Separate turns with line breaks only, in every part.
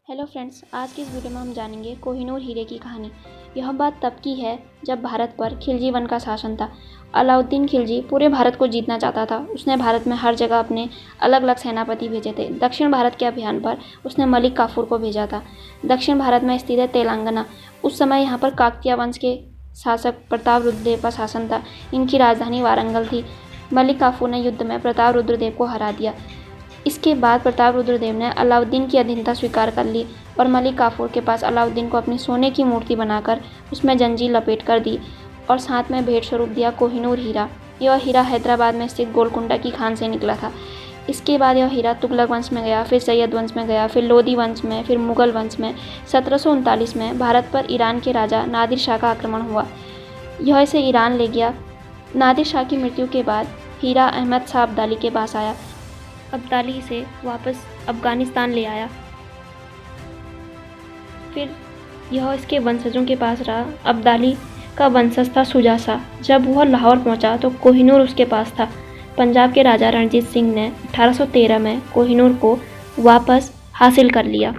Hello friends, आज की इस वीडियो में हम जानेंगे कोहिनूर हीरे की कहानी। यह बात तब की है जब भारत पर खिलजी वंश का शासन था। अलाउद्दीन खिलजी पूरे भारत को जीतना चाहता था। उसने भारत में हर जगह अपने अलग अलग सेनापति भेजे थे। दक्षिण भारत के अभियान पर उसने मलिक काफूर को भेजा था। दक्षिण भारत में स्थित है तेलंगाना। उस समय यहाँ पर काकतीय वंश के शासक प्रताप रुद्रदेव का शासन था। इनकी राजधानी वारंगल थी। मलिक काफूर ने युद्ध में प्रताप रुद्रदेव को हरा दिया। इसके बाद प्रताप रुद्रदेव ने अलाउद्दीन की अधीनता स्वीकार कर ली और मलिक काफूर के पास अलाउद्दीन को अपनी सोने की मूर्ति बनाकर उसमें जंजीर लपेट कर दी और साथ में भेंट स्वरूप दिया कोहिनूर हीरा। यह हीरा हैदराबाद में स्थित गोलकुंडा की खान से निकला था। इसके बाद यह हीरा तुगलक वंश में गया, फिर सैयद वंश में गया, फिर लोदी वंश में, फिर मुगल वंश में। 1739 में भारत पर ईरान के राजा नादिर शाह का आक्रमण हुआ। यह इसे ईरान ले गया। नादिर शाह की मृत्यु के बाद हीरा अहमद शाह अब्दाली के पास आया। अब्दाली इसे वापस अफगानिस्तान ले आया। फिर यह इसके वंशजों के पास रहा। अब्दाली का वंशज था शुजा शाह। जब वह लाहौर पहुंचा तो कोहिनूर उसके पास था। पंजाब के राजा रणजीत सिंह ने 1813 में कोहिनूर को वापस हासिल कर लिया।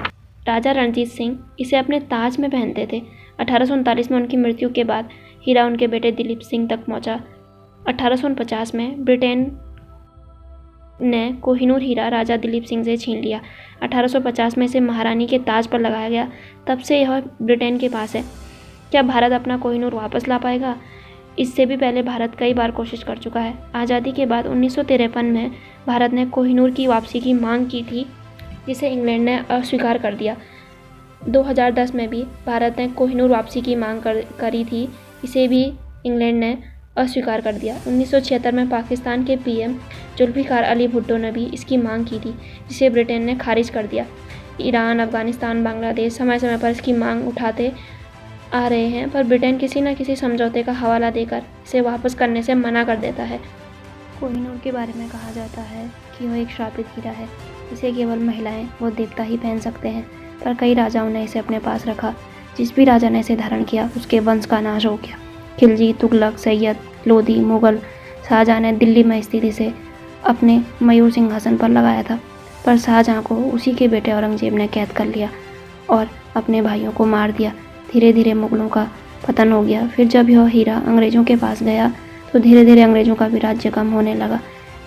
राजा रणजीत सिंह इसे अपने ताज में पहनते थे। 1839 में उनकी मृत्यु के बाद हीरा उनके बेटे दिलीप सिंह तक पहुंचा। 1850 में ब्रिटेन ने कोहिनूर हीरा राजा दिलीप सिंह से छीन लिया। 1850 में इसे महारानी के ताज पर लगाया गया। तब से यह ब्रिटेन के पास है। क्या भारत अपना कोहिनूर वापस ला पाएगा? इससे भी पहले भारत कई बार कोशिश कर चुका है। आज़ादी के बाद 1953 में भारत ने कोहिनूर की वापसी की मांग की थी, जिसे इंग्लैंड ने अस्वीकार कर दिया। 2010 में भी भारत ने कोहिनूर वापसी की मांग करी थी, इसे भी इंग्लैंड ने अस्वीकार कर दिया। 1976 में पाकिस्तान के पीएम जुल्फिकार अली भुट्टो ने भी इसकी मांग की थी, जिसे ब्रिटेन ने खारिज कर दिया। ईरान, अफगानिस्तान, बांग्लादेश समय समय पर इसकी मांग उठाते आ रहे हैं, पर ब्रिटेन किसी न किसी समझौते का हवाला देकर इसे वापस करने से मना कर देता है। कोहिनूर के बारे में कहा जाता है कि वह एक श्रापित हीरा है, इसे केवल महिलाएं व देवता ही पहन सकते हैं, पर कई राजाओं ने इसे अपने पास रखा। जिस भी राजा ने इसे धारण किया उसके वंश का नाश हो गया। खिलजी, तुगलक, सैयद, लोदी, मुगल, शाहजहाँ ने दिल्ली में स्थित इसे अपने मयूर सिंहासन पर लगाया था, पर शाहजहाँ को उसी के बेटे औरंगजेब ने कैद कर लिया और अपने भाइयों को मार दिया। धीरे धीरे मुगलों का पतन हो गया। फिर जब यह हीरा अंग्रेज़ों के पास गया तो धीरे धीरे अंग्रेज़ों का भी राज्य कम होने लगा।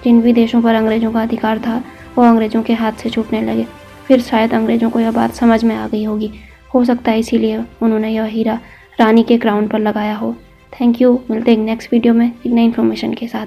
जिन भी देशों पर अंग्रेज़ों का अधिकार था वो अंग्रेज़ों के हाथ से छूटने लगे। फिर शायद अंग्रेज़ों को यह बात समझ में आ गई होगी। हो सकता है इसीलिए उन्होंने यह हीरा रानी के क्राउन पर लगाया हो। Thank you. मिलते हैं नेक्स्ट वीडियो में एक नई इन्फॉर्मेशन के साथ।